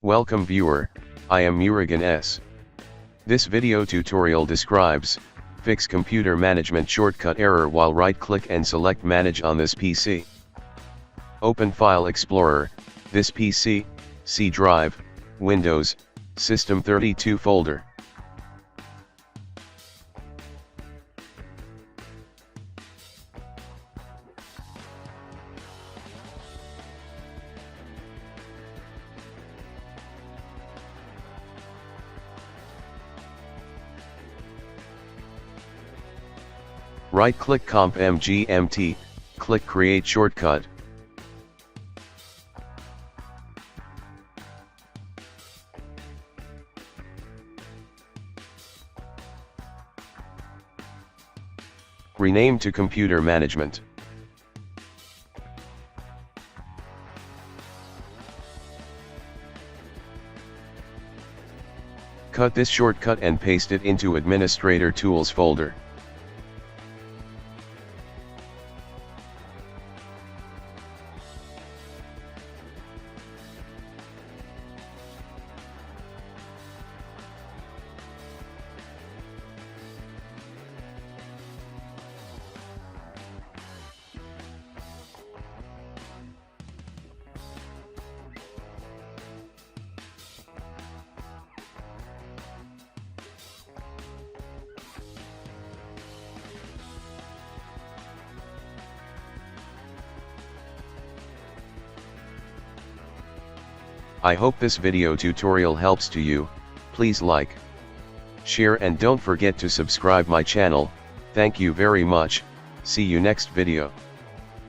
Welcome viewer, I am Murugan S. This video tutorial describes, fix computer management shortcut error while right-click and select Manage on this PC. Open File Explorer, this PC, C Drive, Windows, System 32 folder. Right-click compmgmt, click Create Shortcut. Rename to Computer Management. Cut this shortcut and paste it into Administrator Tools folder. I hope this video tutorial helps to you. Please like, share and don't forget to subscribe my channel. Thank you very much. See you next video.